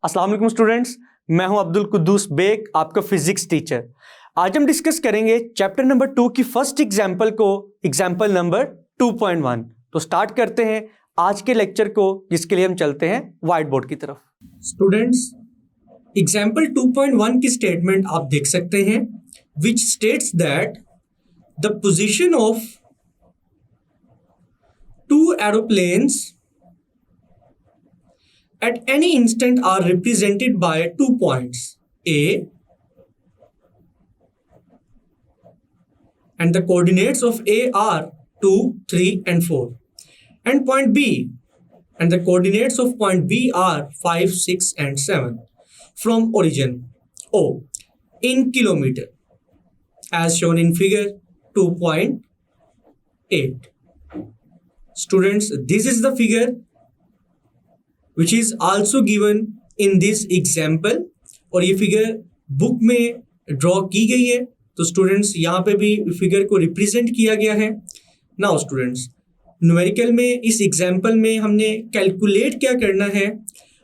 अस्सलाम वालेकुम स्टूडेंट्स, मैं हूं अब्दुल कुद्दूस बेग, आपका फिजिक्स टीचर। आज हम डिस्कस करेंगे चैप्टर नंबर 2 की फर्स्ट एग्जाम्पल को, एग्जाम्पल नंबर 2.1। तो स्टार्ट करते हैं आज के लेक्चर को, जिसके लिए हम चलते हैं व्हाइट बोर्ड की तरफ। स्टूडेंट्स, एग्जाम्पल 2.1 की स्टेटमेंट आप देख सकते हैं, which states that the position of two aeroplanes at any instant are represented by 2 points A and the coordinates of A are 2, 3 and 4, and point B and the coordinates of point B are 5, 6 and 7 from origin O in kilometer as shown in figure 2.8. Students, this is the figure which is also given in this example, और ये figure book में draw की गई है। तो students, यहाँ पे भी फिगर को रिप्रेजेंट किया गया है। नाउ स्टूडेंट्स, न्यूमेरिकल में इस एग्जाम्पल में हमने कैलकुलेट क्या करना है,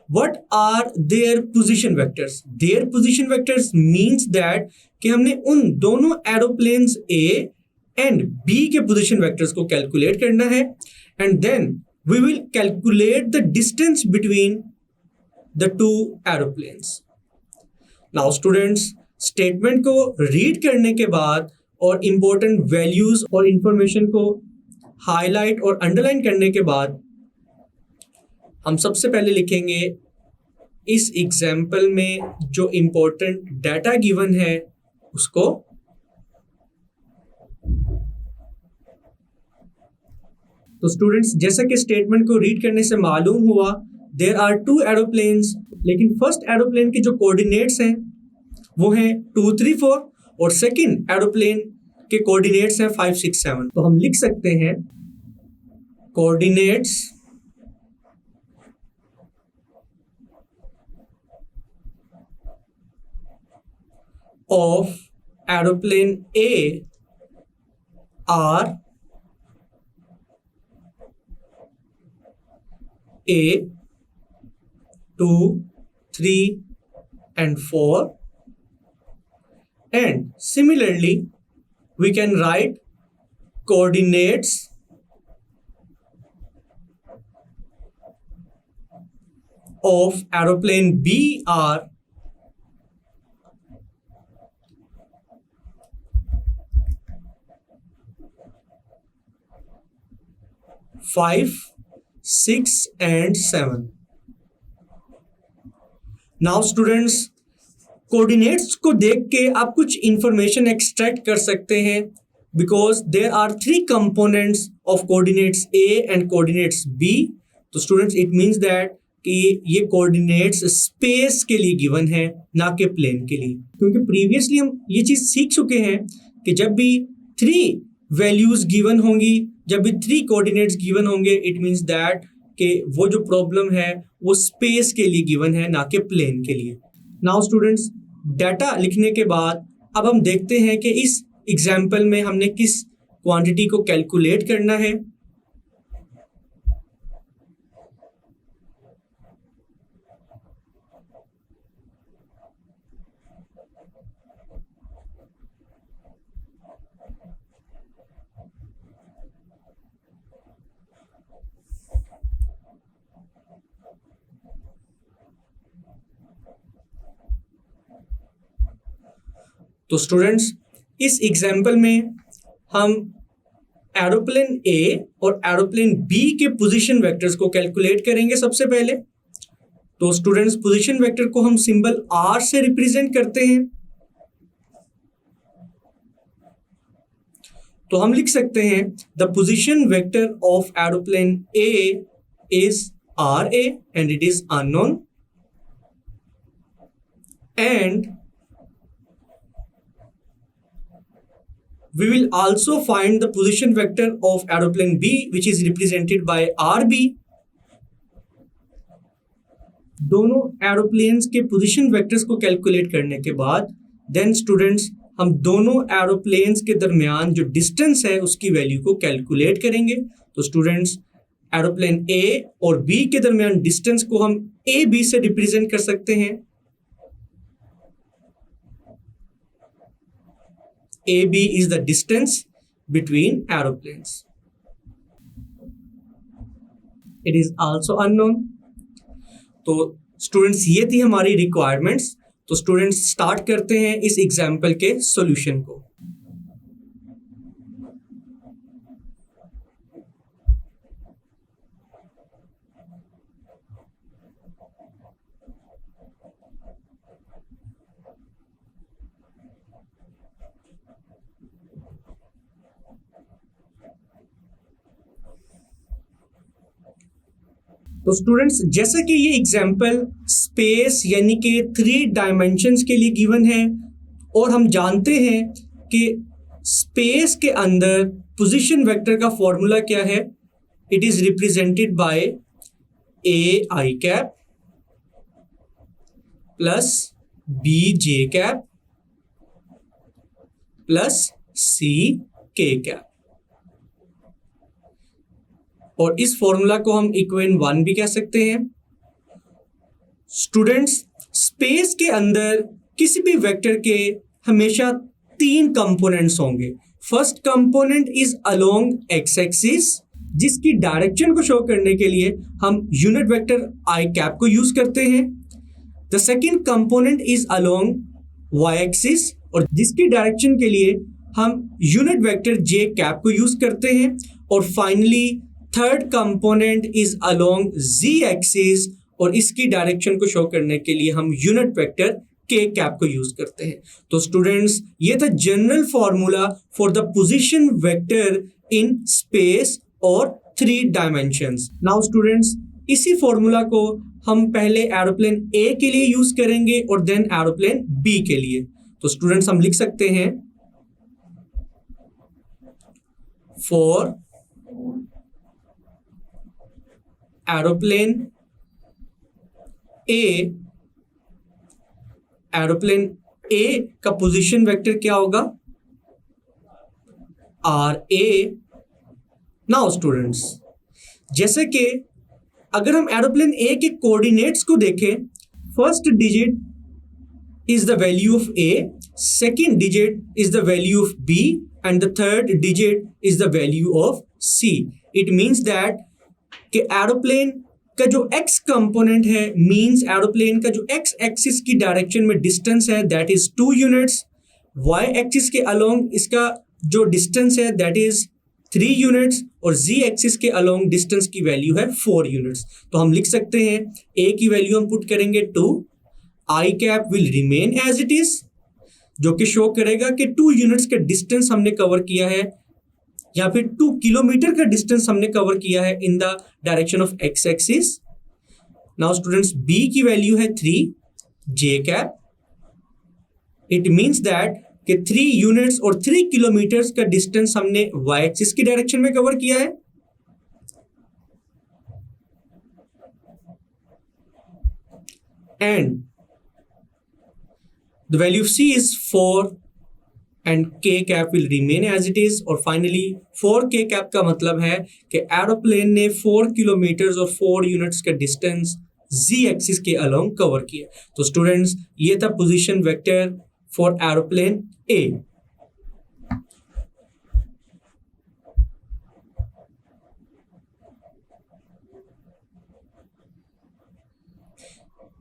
what are their position vectors. Their position vectors means that कि हमने उन दोनों एरोप्लेन्स ए एंड बी के पोजीशन वेक्टर्स को कैलकुलेट करना है, and then we will calculate the distance between the two aeroplanes. Now students, statement को read करने के बाद और important values और information को highlight और underline करने के बाद हम सबसे पहले लिखेंगे इस example में जो important data given है उसको। तो स्टूडेंट्स, जैसा कि स्टेटमेंट को रीड करने से मालूम हुआ, देयर आर 2 एरोप्लेन्स, लेकिन फर्स्ट एरोप्लेन के जो कोऑर्डिनेट्स हैं वो हैं 2, 3, 4 और सेकंड एरोप्लेन के कोऑर्डिनेट्स हैं 5, 6, 7। तो हम लिख सकते हैं coordinates of aeroplane A R A, 2, 3 and 4, and similarly we can write coordinates of aeroplane B are 5, 6 and 7. Now students, coordinates को देख के आप कुछ इंफॉर्मेशन एक्सट्रैक्ट कर सकते हैं, because there are 3 components of coordinates A and coordinates B. तो students, it means that कि ये कोऑर्डिनेट्स स्पेस के लिए गिवन है, ना कि प्लेन के लिए, क्योंकि प्रीवियसली हम ये चीज सीख चुके हैं कि जब भी 3 वैल्यूज गिवन होंगी, जब भी 3 कोऑर्डिनेट्स गिवन होंगे, इट मींस दैट कि वो जो प्रॉब्लम है वो स्पेस के लिए गिवन है, ना कि प्लेन के लिए। नाउ स्टूडेंट्स, डाटा लिखने के बाद अब हम देखते हैं कि इस एग्जाम्पल में हमने किस क्वांटिटी को कैलकुलेट करना है। तो स्टूडेंट्स, इस एग्जाम्पल में हम एरोप्लेन ए और एरोप्लेन बी के पोजीशन वेक्टर्स को कैलकुलेट करेंगे सबसे पहले। तो स्टूडेंट्स, पोजीशन वेक्टर को हम सिंबल आर से रिप्रेजेंट करते हैं। तो हम लिख सकते हैं the position vector of aeroplane A is R A and it is unknown, and we will also find the position vector of aeroplane B, which is represented by RB. दोनों aeroplanes के position vectors को calculate करने के बाद then students, हम दोनों aeroplanes के दरमियान जो डिस्टेंस है उसकी वैल्यू को कैलकुलेट करेंगे। तो स्टूडेंट्स, एरोप्लेन ए और बी के दरमियान डिस्टेंस को हम ए बी से रिप्रेजेंट कर सकते हैं। A B is the distance between aeroplanes. It is also unknown. तो स्टूडेंट्स ये थी हमारी रिक्वायरमेंट्स। तो स्टूडेंट्स स्टार्ट करते हैं इस एग्जाम्पल के सॉल्यूशन को। तो स्टूडेंट्स जैसा कि ये एग्जाम्पल स्पेस यानी कि 3 डायमेंशंस के लिए गिवन है और हम जानते हैं कि स्पेस के अंदर पोजीशन वेक्टर का फॉर्मूला क्या है। It is represented by A I cap plus B J cap plus C K cap, और इस फॉर्मूला को हम इक्वेशन 1 भी कह सकते हैं। स्टूडेंट्स स्पेस के अंदर किसी भी वेक्टर के हमेशा 3 कंपोनेंट्स होंगे। First component is along X axis, जिसकी डायरेक्शन को शो करने के लिए हम यूनिट वेक्टर आई कैप को यूज करते हैं। The second component is along Y axis, और जिसकी डायरेक्शन के लिए हम यूनिट वेक्टर जे कैप को यूज करते हैं। और finally third component is along z axis, और इसकी डायरेक्शन को शो करने के लिए हम यूनिट वेक्टर k कैप को यूज करते हैं। तो स्टूडेंट्स ये था general formula for the position vector in space और 3 डायमेंशंस। नाउ स्टूडेंट्स इसी फॉर्मूला को हम पहले एरोप्लेन A के लिए यूज करेंगे और देन एरोप्लेन B के लिए। तो स्टूडेंट्स हम लिख सकते हैं फॉर एरोप्लेन ए का पोजीशन वेक्टर क्या होगा, आर ए। नाउ स्टूडेंट्स जैसे कि अगर हम एरोप्लेन ए के कोऑर्डिनेट्स को देखें, first digit is the value of A, second digit is the value of B and the third digit is the value of C. It means that कि aeroplane का जो x कंपोनेंट है means aeroplane का जो x axis की direction में distance है that is 2 units, y axis के अलोंग इसका जो डिस्टेंस है दैट इज 3 यूनिट्स, और z एक्सिस के अलोंग डिस्टेंस की वैल्यू है 4 यूनिट्स। तो हम लिख सकते हैं a की वैल्यू हम पुट करेंगे 2, I cap will remain as it is, जो कि शो करेगा कि 2 यूनिट्स का डिस्टेंस हमने कवर किया है, या फिर 2 किलोमीटर का डिस्टेंस हमने कवर किया है in the direction of X axis. Now students b की वैल्यू है 3 जे कैप। इट मींस दैट कि 3 यूनिट्स और 3 किलोमीटर का डिस्टेंस हमने y एक्सिस की डायरेक्शन में कवर किया है। And the value of c is 4 and k cap will remain as it is. और फाइनली 4k कैप का मतलब है कि एरोप्लेन ने 4 किलोमीटर और 4 यूनिट्स का डिस्टेंस z एक्सिस के अलोंग कवर किया। तो स्टूडेंट्स ये था position vector for aeroplane A।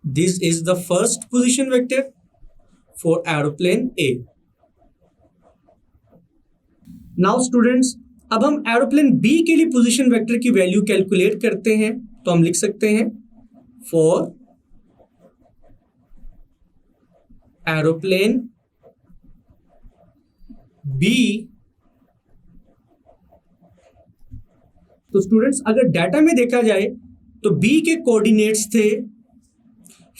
This is the first position vector for aeroplane A. Now students अब हम एरोप्लेन B के लिए पोजीशन वेक्टर की वैल्यू कैलकुलेट करते हैं। तो हम लिख सकते हैं फॉर एरोप्लेन B। तो स्टूडेंट्स अगर डाटा में देखा जाए तो B के कोऑर्डिनेट्स थे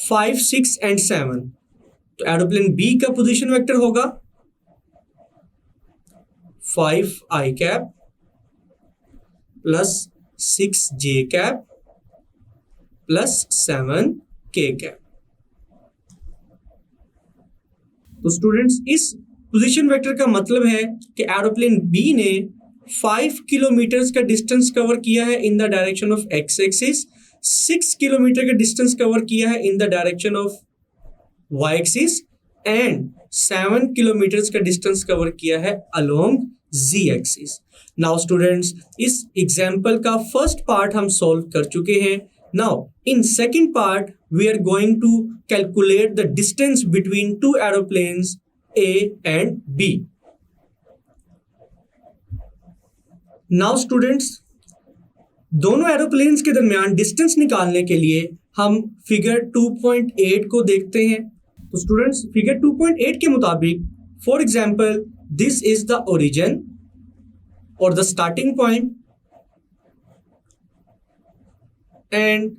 5, 6 एंड 7। तो एरोप्लेन B का पोजीशन वेक्टर होगा 5 आई कैप प्लस 6 जे कैप प्लस 7 के कैप। तो स्टूडेंट्स इस पोजीशन वेक्टर का मतलब है कि एरोप्लेन बी ने 5 किलोमीटर का डिस्टेंस कवर किया है in the direction of X axis, 6 kilometre का डिस्टेंस कवर किया है in the direction of Y axis and 7 kilometre का डिस्टेंस कवर किया है along Z axis. Now students, इस एग्जाम्पल का फर्स्ट पार्ट हम सॉल्व कर चुके हैं। Now in second part we are going to calculate the distance between two aeroplanes A and B. Now students, दोनों एरोप्लेन्स के दरमियान डिस्टेंस निकालने के लिए हम फिगर 2.8 को देखते हैं। तो स्टूडेंट्स, फिगर 2.8 के मुताबिक, for example, this is the origin और the starting point and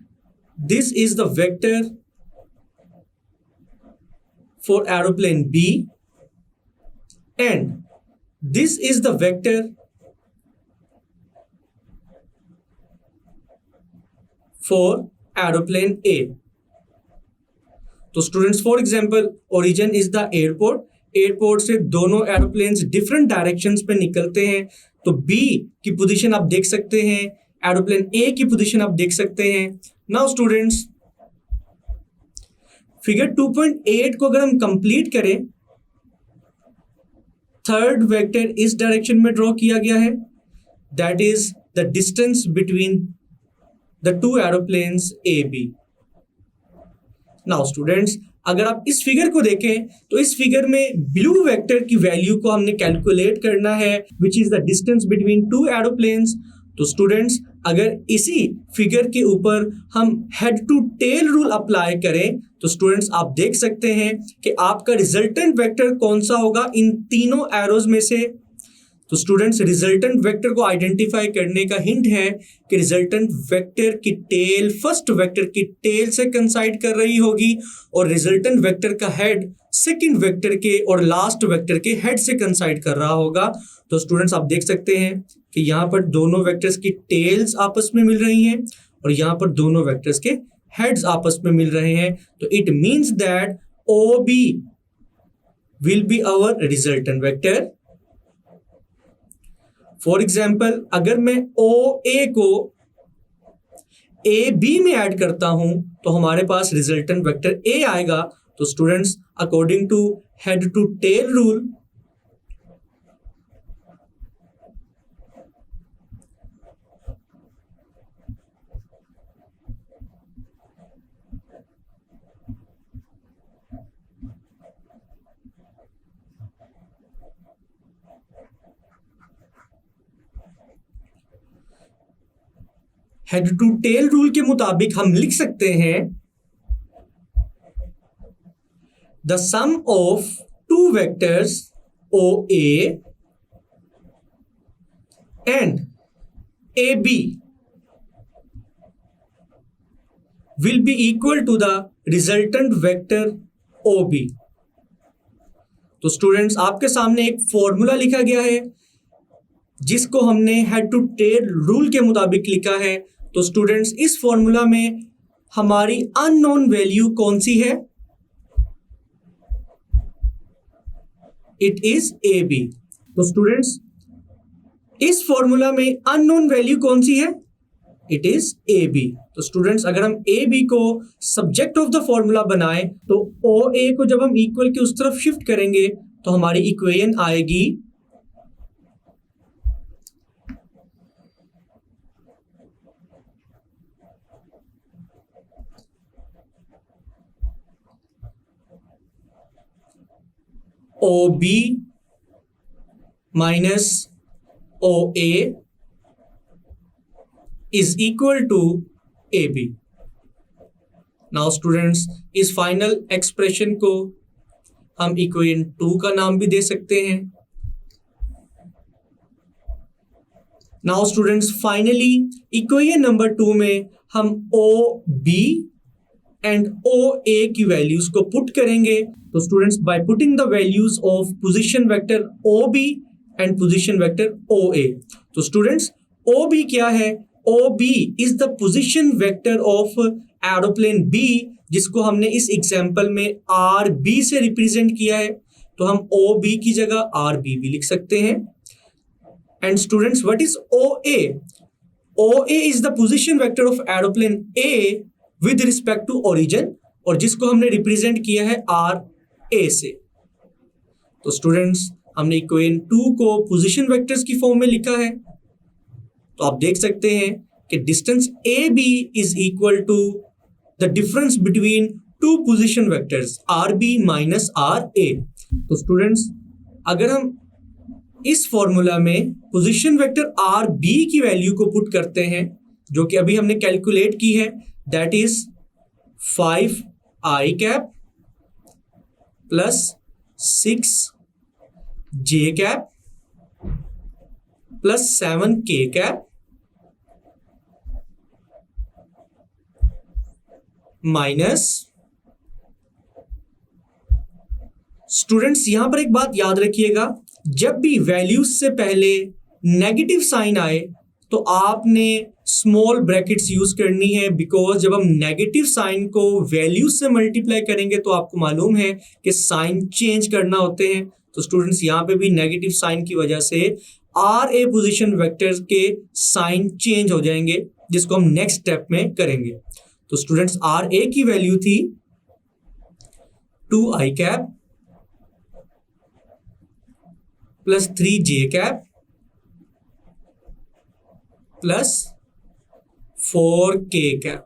this is the vector for aeroplane B and this is the vector for aeroplane A। तो students, for example, origin is the airport, airport से दोनों aeroplanes different directions पे निकलते हैं। तो B की position आप देख सकते हैं, एरोप्लेन ए की पोजीशन आप देख सकते हैं। नाउ स्टूडेंट्स, फिगर 2.8 को अगर हम कंप्लीट करें, थर्ड वेक्टर इस डायरेक्शन में ड्रॉ किया गया है, that is the distance between the two aeroplanes A B. Now students, अगर आप इस फिगर को देखें तो इस फिगर में ब्लू वेक्टर की वैल्यू को हमने कैलकुलेट करना है, which is the distance between two aeroplanes. तो स्टूडेंट्स, अगर इसी फिगर के ऊपर हम head to tail rule apply करें तो स्टूडेंट्स आप देख सकते हैं कि आपका रिजल्टेंट वेक्टर कौन सा होगा इन तीनों एरोज में से। तो स्टूडेंट्स, रिजल्टेंट वेक्टर को आइडेंटिफाई करने का हिंट है कि रिजल्टेंट वेक्टर की टेल फर्स्ट वेक्टर की टेल से कंसाइड कर रही होगी और रिजल्टेंट वेक्टर का हेड सेकंड वेक्टर के और लास्ट वेक्टर के हेड से कंसाइड कर रहा होगा। तो स्टूडेंट्स, आप देख सकते हैं कि यहाँ पर दोनों वेक्टर्स की टेल्स आपस में मिल रही हैं और यहाँ पर दोनों वेक्टर्स के हेड्स आपस में मिल रहे हैं। तो it means that O B will be our resultant vector. For example, अगर मैं ओ ए को ए बी में ऐड करता हूं तो हमारे पास रिजल्टेंट वेक्टर ए आएगा। तो students, according to head to tail rule, head to tail rule के मुताबिक हम लिख सकते हैं the sum of two vectors O A and A B will be equal to the resultant vector O B. तो students, आपके सामने एक फॉर्मूला लिखा गया है जिसको हमने हेड टू टेल रूल के मुताबिक लिखा है। तो स्टूडेंट्स, इस फॉर्मूला में हमारी अननोन वैल्यू कौन सी है? It is A B. तो स्टूडेंट्स, इस फॉर्मूला में अननोन वैल्यू कौन सी है? It is A B. तो स्टूडेंट्स, अगर हम ए बी को सब्जेक्ट ऑफ द फॉर्मूला बनाएं तो ओ ए को जब हम इक्वल के उस तरफ शिफ्ट करेंगे तो हमारी इक्वेशन आएगी O B minus O A is equal to A B. Now students, इस फाइनल एक्सप्रेशन को हम इक्वेशन 2 का नाम भी दे सकते हैं। Now students, finally equation number 2 में हम ओ बी एंड ओ ए की वैल्यूज को पुट करेंगे। तो students, by putting the values of position vector O B and position vector O A, तो स्टूडेंट्स ओ बी क्या है? O B is the position vector of aeroplane B, जिसको हमने इस एग्जाम्पल में आर बी से रिप्रेजेंट किया है। तो हम ओ बी की जगह आर बी भी लिख सकते हैं। And students, what is OA? OA is the position vector of aeroplane A with respect to origin, और जिसको हमने रिप्रेजेंट किया है RA से। तो स्टूडेंट्स, हमने इक्वेशन 2 को पोजीशन वेक्टर्स की फॉर्म में लिखा है। तो आप देख सकते हैं कि distance AB is equal to the difference between two position vectors RB minus RA। तो स्टूडेंट्स, अगर हम इस फॉर्मूला में पोजीशन वेक्टर RB की वैल्यू को पुट करते हैं, जो कि अभी हमने कैलकुलेट की है, that is 5i cap plus 6j cap plus 7k cap minus, students यहां पर एक बात याद रखिएगा, जब भी वैल्यूज से पहले नेगेटिव साइन आए तो आपने स्मॉल ब्रैकेट्स यूज करनी है, बिकॉज जब हम नेगेटिव साइन को वैल्यूज से मल्टीप्लाई करेंगे तो आपको मालूम है कि साइन चेंज करना होते हैं। तो स्टूडेंट्स, यहां पे भी नेगेटिव साइन की वजह से RA पोजीशन वेक्टर के साइन चेंज हो जाएंगे, जिसको हम नेक्स्ट स्टेप में करेंगे। तो स्टूडेंट्स, RA की वैल्यू थी 2i cap plus 3j cap plus 4k cap.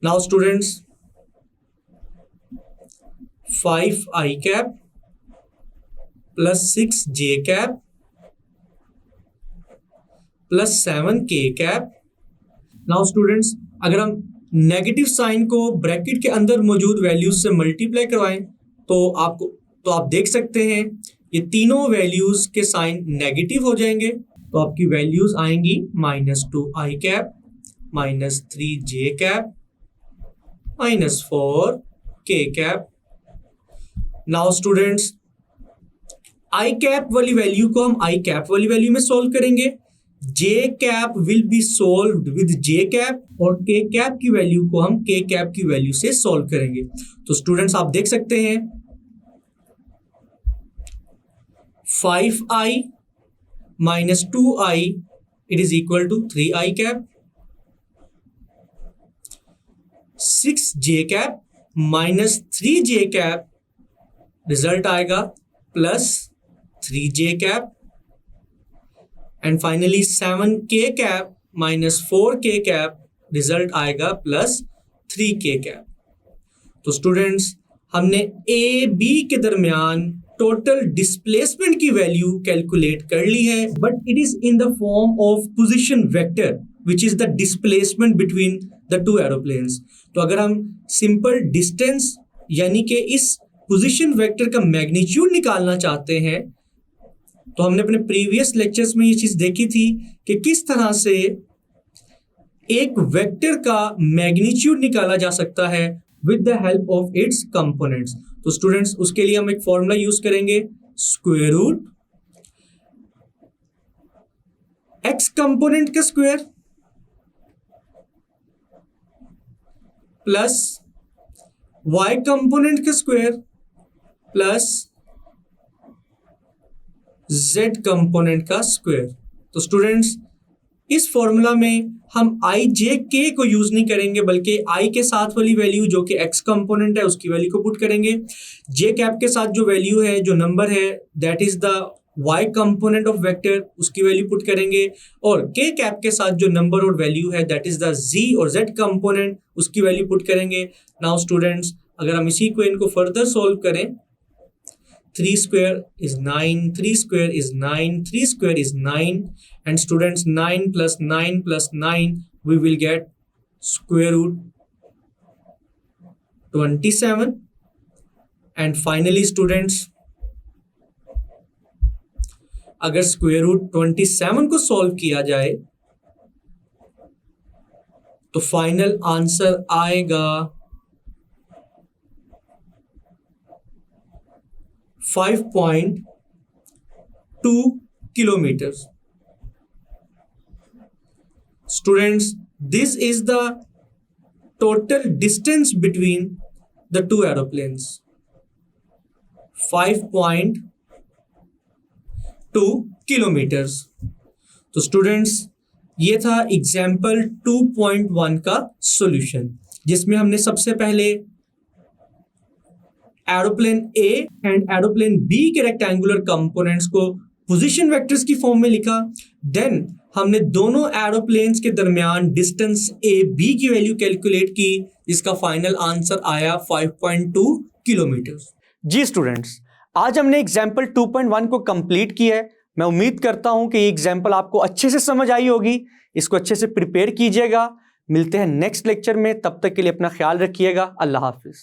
Now students, 5i cap plus 6j cap plus 7k cap. Now students, अगर हम नेगेटिव साइन को ब्रैकेट के अंदर मौजूद वैल्यूज से मल्टीप्लाई करवाएं तो आप देख सकते हैं ये तीनों वैल्यूज के साइन नेगेटिव हो जाएंगे। तो आपकी वैल्यूज आएंगी -2i cap minus 3j cap minus 4k cap. Now students, i cap वाली वैल्यू को हम i कैप वाली वैल्यू में सॉल्व करेंगे, j cap will be solved with j cap और k कैप की वैल्यू को हम k कैप की वैल्यू से सॉल्व करेंगे। तो स्टूडेंट्स, आप देख सकते हैं 5i minus 2i it is equal to 3i cap, 6j cap minus 3j cap result आएगा plus 3j cap, and finally 7k cap minus 4k cap result आएगा प्लस 3k कैप। तो students, हमने A B के दरमियान total displacement की value calculate कर ली है, but it is in the form of position vector which is the displacement between the two aeroplanes. तो अगर हम सिंपल डिस्टेंस यानी कि इस पोजीशन वेक्टर का मैग्नीट्यूड निकालना चाहते हैं, तो हमने अपने प्रीवियस लेक्चर्स में ये चीज देखी थी कि किस तरह से एक वेक्टर का मैग्नीट्यूड निकाला जा सकता है with the help of its components. तो स्टूडेंट्स, उसके लिए हम एक फॉर्मूला यूज करेंगे, स्क्वायर रूट एक्स कंपोनेंट का स्क्वायर प्लस वाई कंपोनेंट का स्क्वायर प्लस z कंपोनेंट का स्क्वायर। तो स्टूडेंट्स, इस फॉर्मूला में हम i j k को यूज नहीं करेंगे, बल्कि i के साथ वाली वैल्यू जो कि x कंपोनेंट है उसकी वैल्यू को पुट करेंगे, j कैप के साथ जो वैल्यू है, जो नंबर है, that is the y component of vector, उसकी वैल्यू पुट करेंगे, और k कैप के साथ जो नंबर और वैल्यू है, दैट इज द z और z कंपोनेंट, उसकी वैल्यू पुट करेंगे। नाउ स्टूडेंट्स, अगर हम इसी को इनको फर्दर सोल्व करें, 3 square is 9, 3 square is 9, 3 square is 9, and students 9 plus 9 plus 9 we will get square root 27, and finally students, अगर स्क्वायर रूट 27 को सॉल्व किया जाए तो फाइनल आंसर आएगा 5.2 kilometers. Students, this is the total distance between the two aeroplanes. 5.2 2 kilometres. तो students ये था example 2.1 का सॉल्यूशन, जिसमें हमने सबसे पहले aeroplane A and aeroplane B के रेक्टेंगुलर कंपोनेंट्स को पोजीशन वेक्टर्स की फॉर्म में लिखा। देन हमने दोनों एरोप्लेन्स के दरमियान डिस्टेंस ए बी की वैल्यू कैलकुलेट की, जिसका फाइनल आंसर आया 5.2 किलोमीटर। जी स्टूडेंट्स, आज हमने एग्जाम्पल 2.1 को कंप्लीट किया है। मैं उम्मीद करता हूं कि ये एग्जाम्पल आपको अच्छे से समझ आई होगी। इसको अच्छे से प्रिपेयर कीजिएगा। मिलते हैं नेक्स्ट लेक्चर में, तब तक के लिए अपना ख्याल रखिएगा। अल्लाह हाफिज।